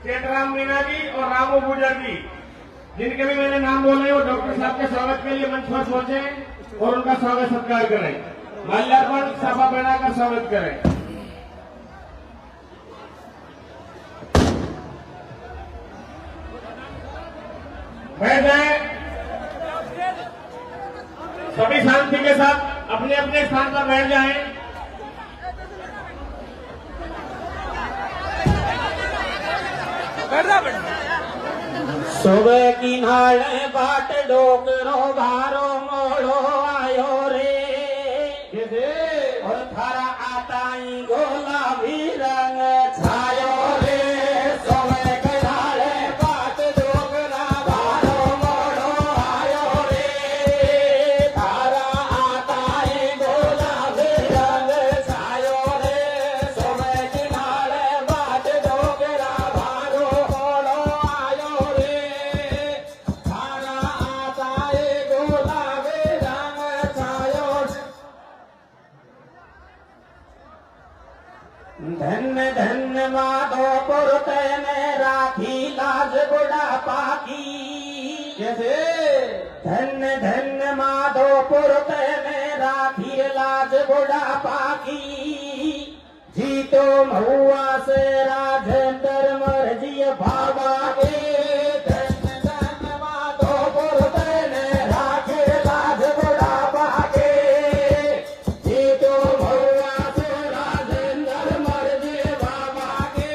सेठराम मीना जी और रामू बूजा जी, जिनके भी मैंने नाम बोले, वो डॉक्टर साहब के स्वागत के लिए मंच पर पहुंचे और उनका स्वागत सत्कार करें। माल्यार्पण सभा बनाकर स्वागत करें। बैठ जाए, सभी शांति के साथ अपने अपने स्थान पर बैठ जाएं। सुबह की नाले बाट डोकरो भारो मोड़ो आयो रे, और थारा आता ही गुलाबी रंग छायो रे। सुबह की नाले बाट डोकरा भारो मोड़ो आयो रे, थारा आता ही गुलाबी रंग छायो रे। सुबह की नाले बाट डोकरा भारो मोड़ो आयो रे, थारा आता ही गुलाबी रंग छायो। धन्य धन्य माधोपुर तैने राखी लाज बुढ़ापा की, धन्य धन्य माधोपुर तैने राखी लाज बुढ़ापा की। जीतो महुआ से राजेंद्र मर्जी भावा के, धन्य धन्य माधोपुर तैने राखी लाज बुढ़ापा के। जीतो महुआ से राजेंद्र मर्जी भावा के,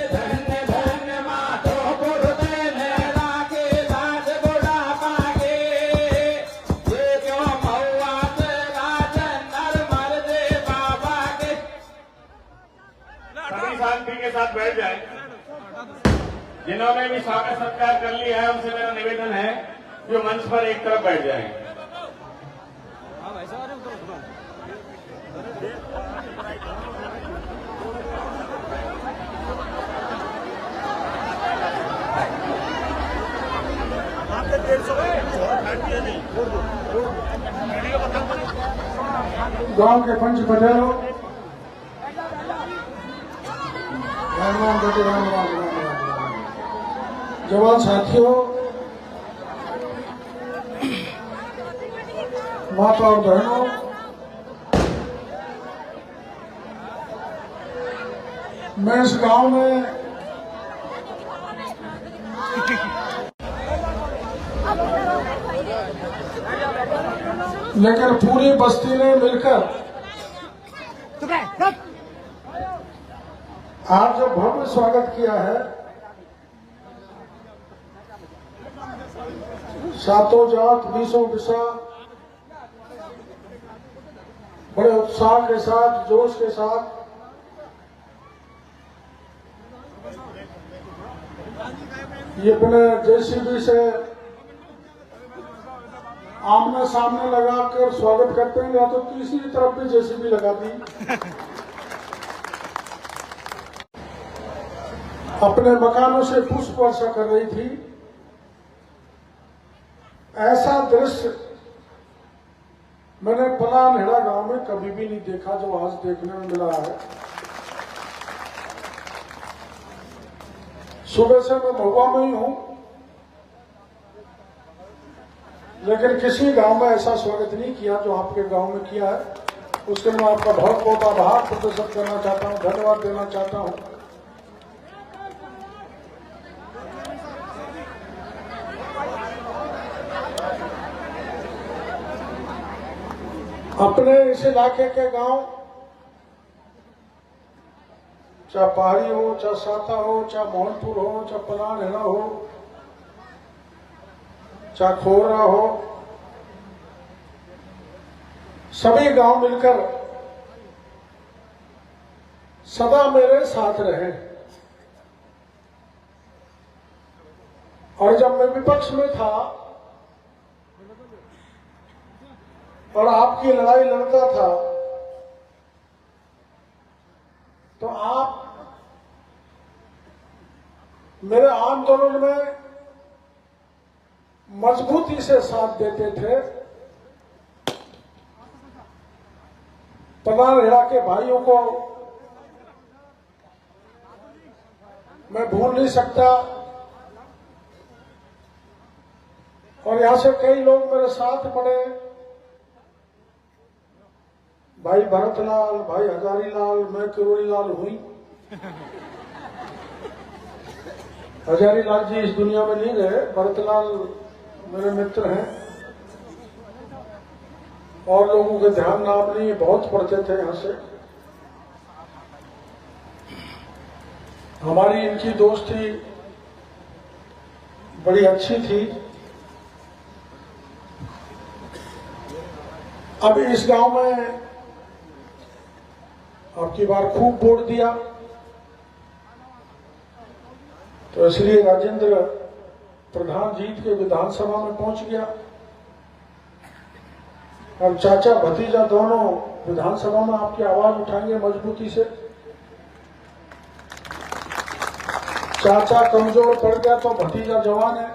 धन्य धन्य माधोपुर तैने राखी लाज बुढ़ापा के। जीतो महुआ से राजेंद्र मर्जी भावा के। सभी शांति के साथ बैठ जाए। जिन्होंने भी स्वागत सत्कार कर लिया है, उनसे मेरा निवेदन है जो मंच पर एक तरफ बैठ जाए। गांव के पंच पटेलों, राम राम बेटे, राम राम राम राम। जवान साथियों, माता और बहनों, मैं इस गांव में लेकर पूरी बस्ती ने मिलकर आज जो भव्य स्वागत किया है, सातों जात 20 विषा बड़े उत्साह के साथ, जोश के साथ ये अपने जेसीबी से आमने सामने लगाकर स्वागत करते हैं, या तो तीसरी तरफ भी जेसीबी लगा दी। अपने मकानों से पुष्प वर्षा कर रही थी। ऐसा दृश्य मैंने पलानहेड़ा गांव में कभी भी नहीं देखा जो आज देखने में मिला है। सुबह से मैं महुआ में ही हूं, लेकिन किसी गांव में ऐसा स्वागत नहीं किया जो आपके गांव में किया है। उसके लिए मैं आपका बहुत बहुत आभार प्रदर्शित करना चाहता हूं, धन्यवाद देना चाहता हूं। अपने इस इलाके के गांव, चाहे पहाड़ी हो, चाहे साता हो, चाहे मोहनपुर हो, चाहे पलानहेड़ा हो, चाहे खोरा हो, सभी गांव मिलकर सदा मेरे साथ रहे। और जब मैं विपक्ष में था और आपकी लड़ाई लड़ता था, तो आप मेरे आंदोलन में मजबूती से साथ देते थे। पलानहेड़ा के भाइयों को मैं भूल नहीं सकता। और यहां से कई लोग मेरे साथ पढ़े, भाई भरतलाल, भाई हजारीलाल, मैं किरोड़ीलाल हुई। हजारीलाल जी इस दुनिया में नहीं रहे, भरतलाल मेरे मित्र हैं और लोगों के ध्यान नाम नहीं, बहुत पढ़ते थे यहां से। हमारी इनकी दोस्ती बड़ी अच्छी थी। अब इस गांव में अब की बार खूब वोट दिया, तो इसलिए राजेंद्र प्रधान जीत के विधानसभा में पहुंच गया। अब चाचा भतीजा दोनों विधानसभा में आपकी आवाज उठाएंगे मजबूती से। चाचा कमजोर पड़ गया तो भतीजा जवान है।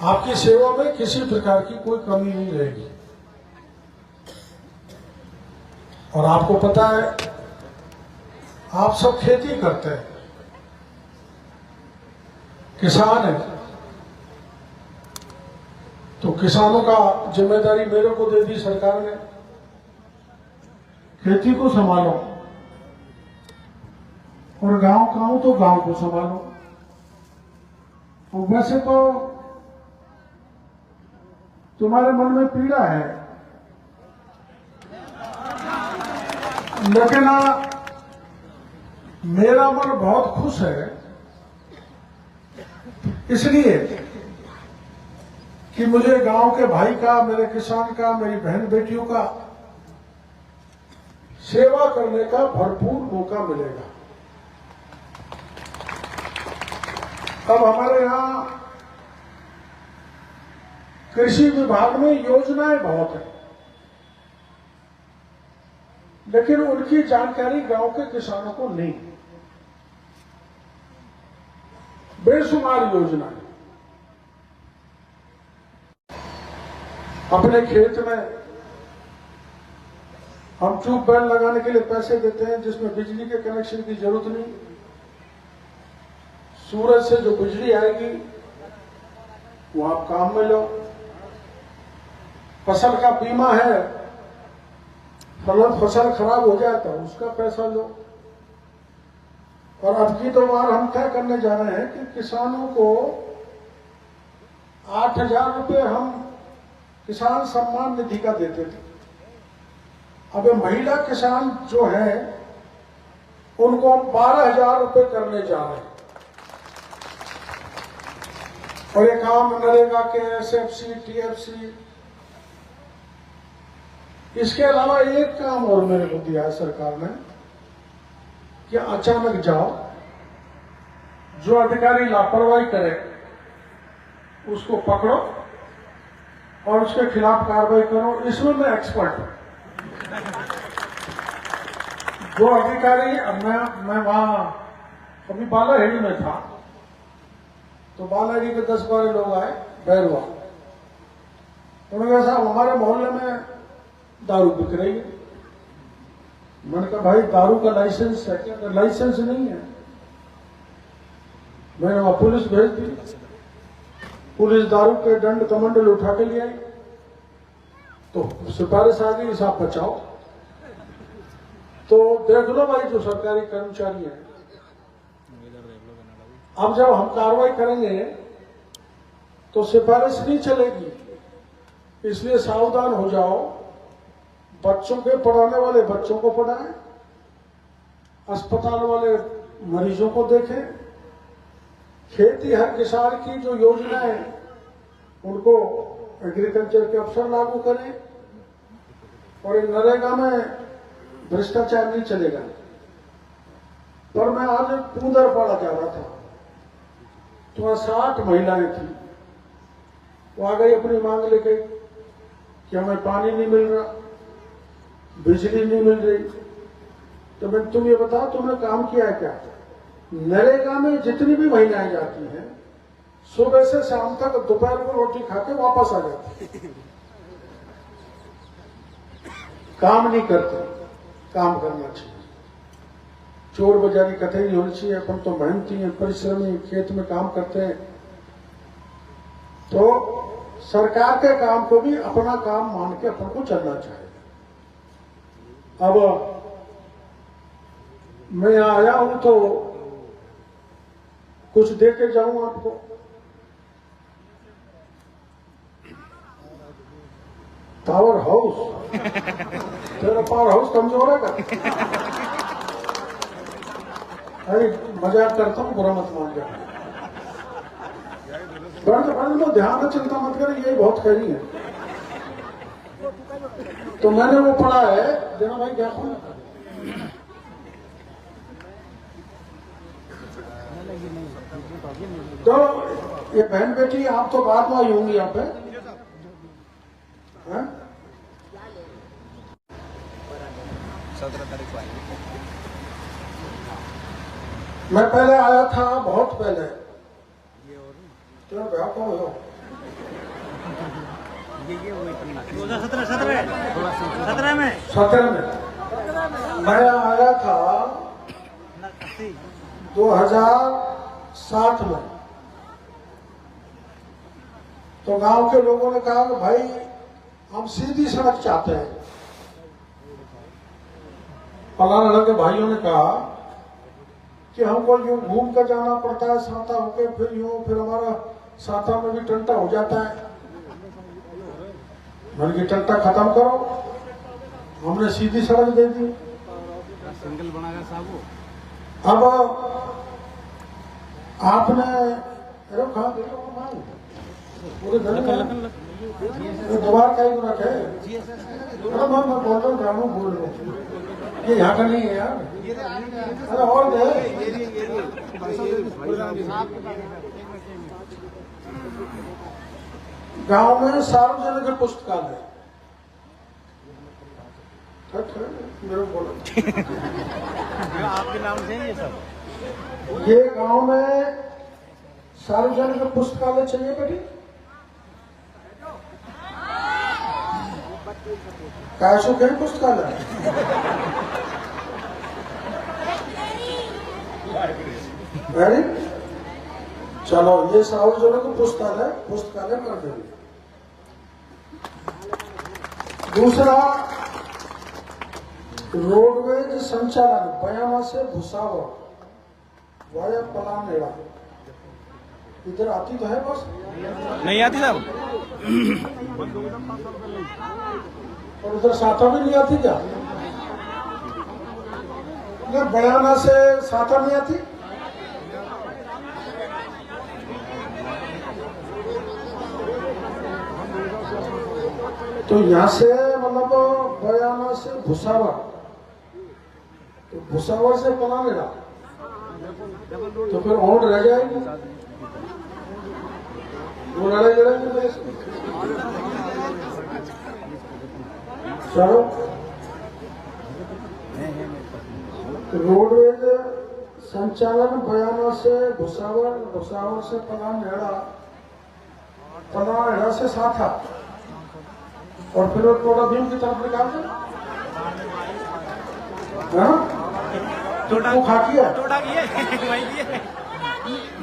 आपकी सेवा में किसी प्रकार की कोई कमी नहीं रहेगी। और आपको पता है, आप सब खेती करते हैं, किसान हैं, तो किसानों का जिम्मेदारी मेरे को दे दी सरकार ने, खेती को संभालो और गांव का हूं तो गांव को संभालो। और वैसे तो तुम्हारे मन में पीड़ा है, लेकिन मेरा मन बहुत खुश है, इसलिए कि मुझे गांव के भाई का, मेरे किसान का, मेरी बहन बेटियों का सेवा करने का भरपूर मौका मिलेगा। अब हमारे यहां कृषि विभाग में योजनाएं बहुत है, लेकिन उनकी जानकारी गांव के किसानों को नहीं। बेशुमार योजनाएं अपने खेत में हम ट्यूबवेल लगाने के लिए पैसे देते हैं, जिसमें बिजली के कनेक्शन की जरूरत नहीं। सूरज से जो बिजली आएगी वो आप काम में लो। फसल का बीमा है, फसल खराब हो जाए तो उसका पैसा लो। और अब की तो बार हम तय करने जा रहे हैं कि किसानों को 8,000 रुपये हम किसान सम्मान निधि का देते थे। अब महिला किसान जो है उनको 12,000 रुपये करने जा रहे हैं। और ये काम नरेगा के, एसएफसी, टीएफसी, इसके अलावा एक काम और मेरे को दिया है सरकार ने कि अचानक जाओ, जो अधिकारी लापरवाही करे उसको पकड़ो और उसके खिलाफ कार्रवाई करो। इसमें मैं एक्सपर्ट हूं। जो अधिकारी, मैं वहां अभी बालाहेड़ी में था, तो बालाहेड़ी के 10-12 लोग आए बैरवा। उन्होंने कहा साहब हमारे मोहल्ले में दारू बिक रही है। मैंने कहा भाई दारू का लाइसेंस है क्या? लाइसेंस नहीं है। मैंने वहां पुलिस भेज दी। पुलिस दारू के दंड कमंडल उठा के ले आई, तो सिफारिश आ गई साहब बचाओ। तो देख लो भाई जो सरकारी कर्मचारी है, अब जब हम कार्रवाई करेंगे तो सिफारिश नहीं चलेगी, इसलिए सावधान हो जाओ। बच्चों के पढ़ाने वाले बच्चों को पढ़ाएं, अस्पताल वाले मरीजों को देखें, खेती हर किसान की जो योजना है उनको एग्रीकल्चर के अफसर लागू करें। और इन नरेगा में भ्रष्टाचार नहीं चलेगा। पर मैं आज पूंदरपाड़ा जा रहा था, तो वहां 60 महिलाएं थी। वो आ गई अपनी मांग लेके कि हमें पानी नहीं मिल रहा, बिजली नहीं मिल रही। तो मैं तुम ये बताओ तुमने काम किया है क्या? नरेगा में जितनी भी महिलाएं जाती हैं, सुबह से शाम तक दोपहर को रोटी खा के वापस आ जाती, काम नहीं करते। काम करना चाहिए। चोर बाजारी कतई नहीं होनी चाहिए। अपन तो मेहनती हैं, परिश्रमी, खेत में काम करते हैं। तो सरकार के काम को भी अपना काम मान के अपन को चलना चाहिए। अब मैं यहाँ आया हूं तो कुछ दे के जाऊं आपको। पावर हाउस तेरा पावर हाउस कमजोर है क्या? अरे मजाक करता हूँ, बुरा मत मान जाओ। बड़े लो, ध्यान में चिंता मत करें, यही बहुत खरी है। तो मैंने वो पढ़ा है, देना भाई क्या पढ़ा? तो ये बहन बेटी आप तो बाद में आई होंगी यहाँ पे, हैं? 17 तारीख को आएंगे। मैं पहले आया था, बहुत पहले। तेरा ब्याह कब हुआ? 17 में 17 में। मैं आया था 2007 में। तो गांव के लोगों ने कहा कि भाई हम सीधी सड़क चाहते हैं। फलाना के भाइयों ने कहा कि हमको यूं घूम कर जाना पड़ता है, साता होके, फिर यूं, फिर हमारा साता में भी टंटा हो जाता है। मैंने कि टंटा खत्म करो, हमने सीधी सड़क दे दी। सिंगल बनाएगा साहब। अब आपने कहा पूरे घर में दोबारा का ही रखे। मैं बोल रहा हूँ, ग्रामीण बोल रहा हूँ, ये यहाँ का नहीं है यार। अरे और दे। गांव में सार्वजनिक पुस्तकालय, मेरे को बोलो आपके नाम से ये सब। ये गांव में सार्वजनिक पुस्तकालय चाहिए बेटी। कैसो कहीं पुस्तकालय वेरी, चलो ये सार्वजनिक पुस्तकालय कर देंगे। दूसरा, रोडवेज संचालन बयाना से भुसावल वाया पलानेड़ा, इधर आती तो है बस? नहीं आती साहब। और उधर साता भी नहीं आती क्या? बयाना से साता नहीं आती? तो यहाँ से मतलब बयाना से भुसावल, तो भुसावल से पलानेड़ा, तो फिर और रह जाएगी। वो लड़ाई लड़ेंगे। चलो, रोडवेज संचालन बयाना से भुसावल, भुसावल से पलानेड़ा, पलानेड़ा से साथा, और फिर वो टोडा भीम की तरफ निकाल दे। टोटा वो खाकी है, टोटा की है वही की है।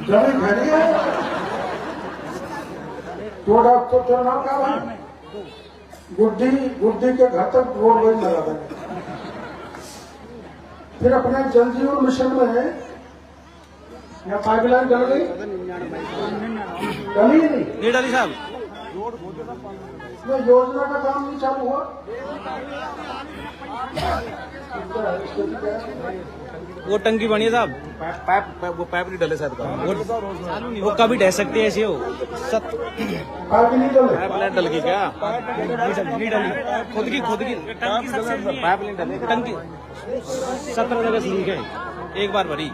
जमीन घनी है। टोडा तो तेरा नाम क्या है? गुड्डी, गुड्डी के घर तक रोड वही लगा देंगे। फिर अपने जल जीवन मिशन में है या पाइपलाइन डल गई? डली नहीं? नहीं डाली साहब। इसमें योजना का काम नहीं चालू हुआ। वो टंकी बनी है साहब। वो पाइप नहीं डले शायद वो कभी डह सकते हैं ऐसे हो पाइप नहीं डले? पाइप लाइन डल गई क्या? नहीं डली, खुद की पाइप लाइन डली। टंकी 17 जगह से लीक है, एक बार भरी।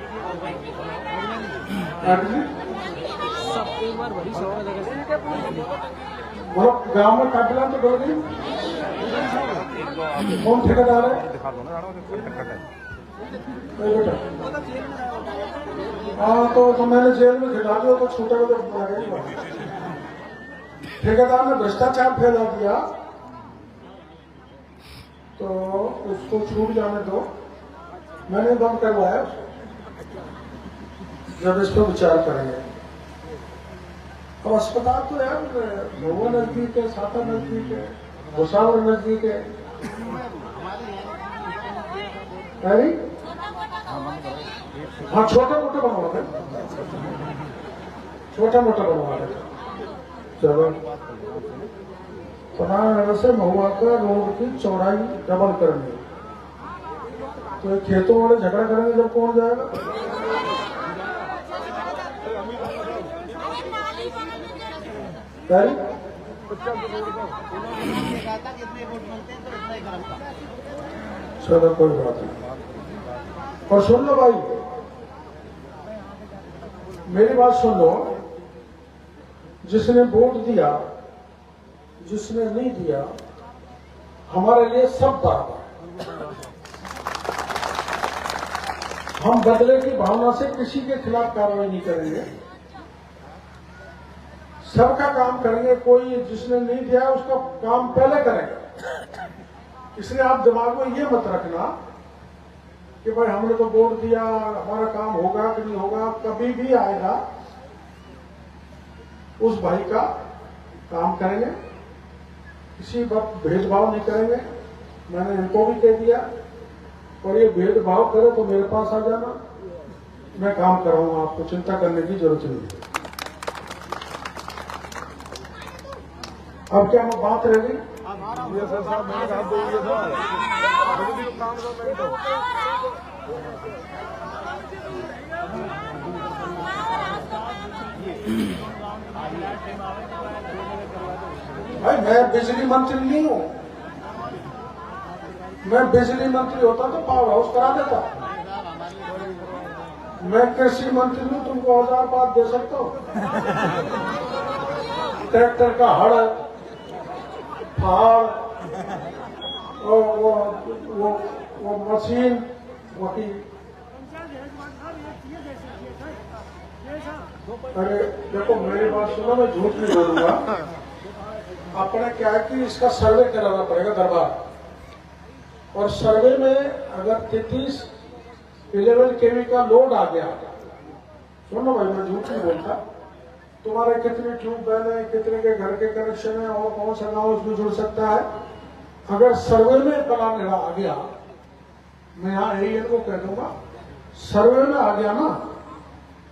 सब एक बार भरी 16 जगह से। मतलब गांव में पाइपलाइन तो डल गई। कौन ठेकेदार है? हाँ तो मैंने जेल में खिला दिया तो छूटेगा तो लगेगा। ठेकेदार ने भ्रष्टाचार फैला दिया तो उसको छूट जाने दो। मैंने बंद करवाया जब इस पर विचार करेंगे। अब अस्पताल तो यार लोगों नजदीक है, साता नजदीक है, भुसावल नजदीक है, अरे हाँ छोटा मोटा बनवा दे, छोटा मोटा बनवा दे। चलो पनानगर से महुआ का रोड की चौड़ाई डबल करनी, तो ये खेतों वाले झगड़ा करेंगे जब कौन जाएगा। चलो कोई बात नहीं। और सुन लो भाई, मेरी बात सुन लो, जिसने वोट दिया जिसने नहीं दिया, हमारे लिए सब बराबर। हम बदले की भावना से किसी के खिलाफ कार्रवाई नहीं करेंगे, सबका काम करेंगे। कोई जिसने नहीं दिया उसका काम पहले करेंगे। इसलिए आप दिमाग में ये मत रखना कि भाई हमने तो वोट दिया, हमारा काम होगा कि नहीं होगा। कभी भी आएगा उस भाई का काम करेंगे, किसी वक्त भेदभाव नहीं करेंगे। मैंने इनको भी कह दिया, और ये भेदभाव करे तो मेरे पास आ जाना, मैं काम कराऊंगा, आपको चिंता करने की जरूरत नहीं है। अब क्या मैं बात रह गई? भाई मैं बिजली मंत्री नहीं हूं, मैं बिजली मंत्री होता तो पावर हाउस करा देता। मैं कृषि मंत्री हूं, तुमको 1000 बात दे सकता हूं। ट्रैक्टर का हड़, फाड़, वो मशीन, वही। अरे देखो मेरी बात सुनो, मैं झूठ नहीं बोलूंगा। अपने क्या है कि इसका सर्वे कराना पड़ेगा दरबार, और सर्वे में अगर 3311 kV का लोड आ गया, सुनो भाई मैं झूठ नहीं बोलता, तुम्हारे कितने ट्यूबवेल है, कितने के घर के कनेक्शन है, और कौन सा गांव उसमें जुड़ सकता है। अगर सर्वे में पलानेड़ा आ गया, मैं यहाँ यही इनको कह दूंगा, सर्वे में आ गया ना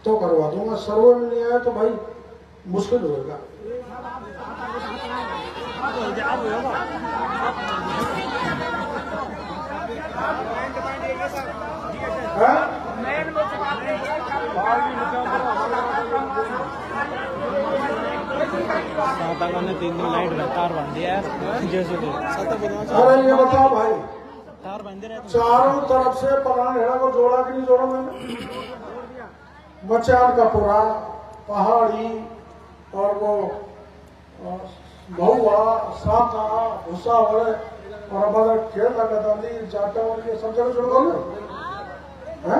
तो करवा दूंगा, सर्वे में नहीं आया तो भाई मुश्किल होगा। ने 3 दिन लाइट तार बांध दिया है जैसे। अरे ये बताओ भाई, तार बांधे रहे चारों तरफ से पलानेड़ा को जोड़ा कि नहीं जोड़ा मैंने? मचान का पुरा, पहाड़ी, और वो महुआ, साता, भुसावल, और हमारा खेड़ा गदाली, जाटा, और ये सब जगह जोड़ दो ना।